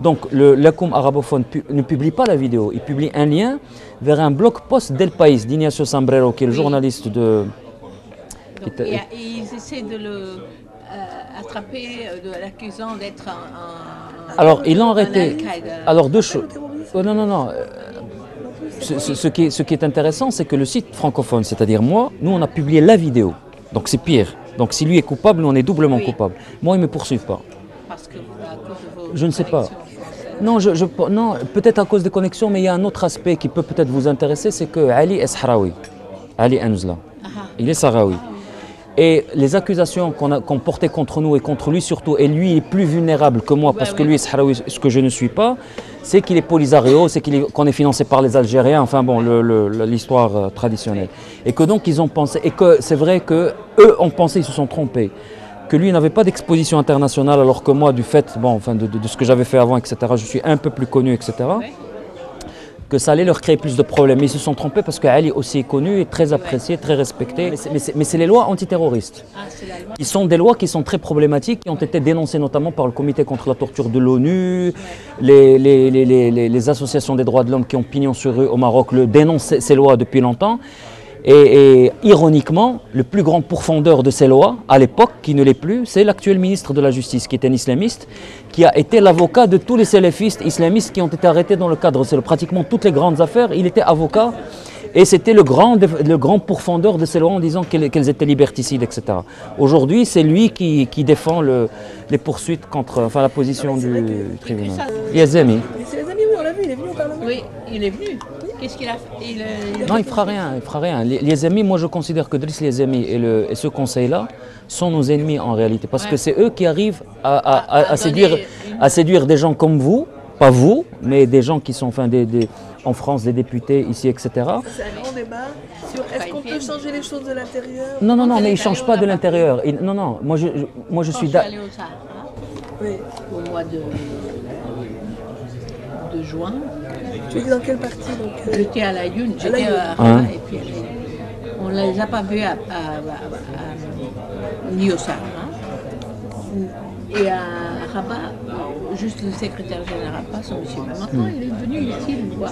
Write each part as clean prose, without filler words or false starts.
Donc l'Akoum arabophone ne publie pas la vidéo, il publie un lien vers un blog post d'El País, d'Ignacio Sombrero, qui est le journaliste de... Donc, et ils essaient de le attraper, de l'accusant d'être un... Alors, ils l'ont arrêté. Alors, deux choses. Oh, non, non, non. Ce qui est intéressant, c'est que le site francophone, c'est-à-dire moi, nous, on a publié la vidéo. Donc, c'est pire. Donc, si lui est coupable, nous, on est doublement coupable. Moi, ils ne me poursuivent pas. Parce que à cause de vos Je ne sais pas. connexions. Non, peut-être à cause des connexions, mais il y a un autre aspect qui peut peut-être vous intéresser, c'est que Ali est sahraoui. Ali Anzla. Il est sahraoui. Et les accusations qu'on portait contre nous et contre lui surtout, et lui est plus vulnérable que moi parce que lui est sahraoui, ce que je ne suis pas, c'est qu'il est Polisario, c'est qu'on est financé par les Algériens, enfin bon, l'histoire traditionnelle. Et que donc ils ont pensé, et que c'est vrai qu'eux ont pensé, ils se sont trompés, que lui n'avait pas d'exposition internationale alors que moi, du fait bon, enfin, de ce que j'avais fait avant, etc., je suis un peu plus connu, etc., que ça allait leur créer plus de problèmes. Mais ils se sont trompés parce qu'Ali aussi est connu, est très apprécié, très respecté. Mais c'est les lois antiterroristes. Ils sont des lois qui sont très problématiques, qui ont été dénoncées notamment par le Comité contre la torture de l'ONU, les associations des droits de l'homme qui ont pignon sur rue au Maroc dénoncent ces lois depuis longtemps. Et ironiquement, le plus grand pourfendeur de ces lois, à l'époque, qui ne l'est plus, c'est l'actuel ministre de la Justice, qui est un islamiste, qui a été l'avocat de tous les salafistes islamistes qui ont été arrêtés dans le cadre de pratiquement toutes les grandes affaires. Il était avocat et c'était le grand pourfendeur de ces lois en disant qu'elles étaient liberticides, etc. Aujourd'hui, c'est lui qui défend les poursuites contre la position du tribunal. Yazemi. C'est les amis, oui, on l'a vu, il est venu au Parlement. Oui, il est venu. Qu'est-ce qu'il a fait? Non, il fera rien. Les amis, moi je considère que Driss les amis et ce conseil-là sont nos ennemis en réalité, parce que c'est eux qui arrivent à séduire des gens comme vous, pas vous, mais des gens qui sont en France, des députés ici, etc. C'est un grand débat sur est-ce qu'on peut changer les choses de l'intérieur. Non, mais ils ne changent pas de l'intérieur. Non, moi je suis d'accord. Allé au Sahara, Oui. au mois de juin. Tu es dans quelle partie donc J'étais à la Lune, j'étais à Hein? Rabat, et puis on ne les a pas vus ni au Sahara. Et à Rabat, juste le secrétaire général passe, monsieur. Mais maintenant, il est venu ici nous voir à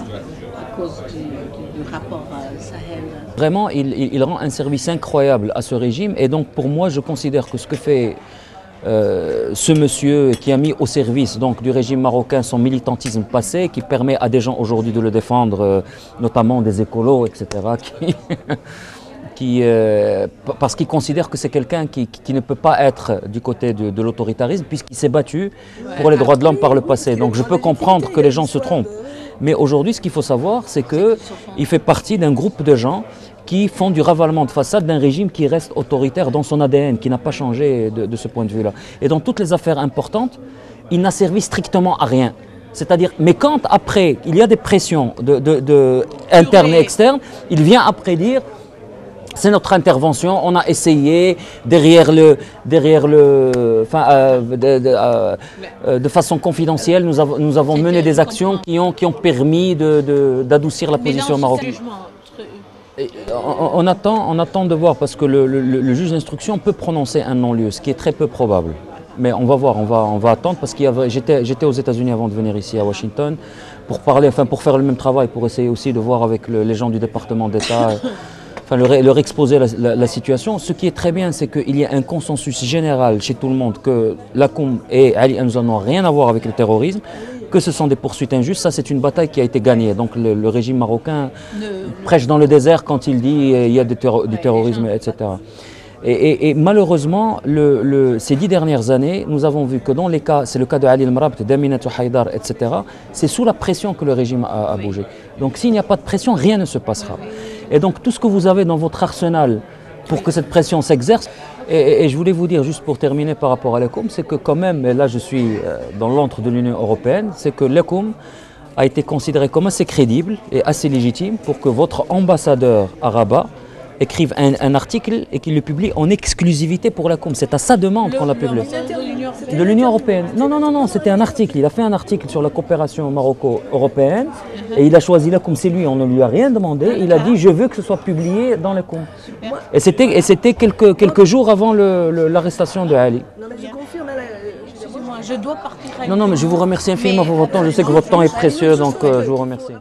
cause du rapport Sahel. Vraiment, il rend un service incroyable à ce régime, et donc pour moi, je considère que ce que fait ce monsieur qui a mis au service donc, du régime marocain son militantisme passé, qui permet à des gens aujourd'hui de le défendre, notamment des écolos, etc., parce qu'ils considèrent que c'est quelqu'un qui ne peut pas être du côté de l'autoritarisme, puisqu'il s'est battu pour les droits de l'homme par le passé. Donc je peux comprendre que les gens se trompent. Mais aujourd'hui, ce qu'il faut savoir, c'est qu'il fait partie d'un groupe de gens qui font du ravalement de façade d'un régime qui reste autoritaire dans son ADN, qui n'a pas changé de ce point de vue-là. Et dans toutes les affaires importantes, il n'a servi strictement à rien. C'est-à-dire, mais quand après, il y a des pressions internes et externes, il vient après dire c'est notre intervention, on a essayé de façon confidentielle, nous avons mené des actions qui ont permis d'adoucir la position marocaine. On attend de voir parce que le juge d'instruction peut prononcer un non-lieu, ce qui est très peu probable. Mais on va voir, on va attendre parce que j'étais aux États-Unis avant de venir ici à Washington pour pour faire le même travail, pour essayer aussi de voir avec les gens du département d'État. Leur exposer la situation. Ce qui est très bien, c'est qu'il y a un consensus général chez tout le monde que l'Akoum et Ali Anzla n'ont rien à voir avec le terrorisme, que ce sont des poursuites injustes. Ça, c'est une bataille qui a été gagnée. Donc le régime marocain prêche dans le désert quand il dit il y a du terrorisme, etc. Et malheureusement, ces 10 dernières années, nous avons vu que dans les cas, c'est le cas de Ali El-Mrabt, d'Aminatou Haïdar, etc., c'est sous la pression que le régime a bougé. Donc s'il n'y a pas de pression, rien ne se passera. Et donc tout ce que vous avez dans votre arsenal pour que cette pression s'exerce, et je voulais vous dire juste pour terminer par rapport à l'Akoum, c'est que quand même, et là je suis dans l'antre de l'Union européenne, c'est que l'Akoum a été considéré comme assez crédible et assez légitime pour que votre ambassadeur à Rabat écrive un article et qu'il le publie en exclusivité pour l'Akoum. C'est à sa demande qu'on l'a publié. De l'Union européenne. Non, c'était un article. Il a fait un article sur la coopération maroco-européenne et il a choisi l'Akoum. C'est lui, on ne lui a rien demandé. Il a dit je veux que ce soit publié dans l'Akoum. Et c'était quelques jours avant l'arrestation de Ali. Non mais je confirme, je dois partir. Non, mais je vous remercie infiniment pour votre temps. Je sais que votre temps est précieux, donc je vous remercie.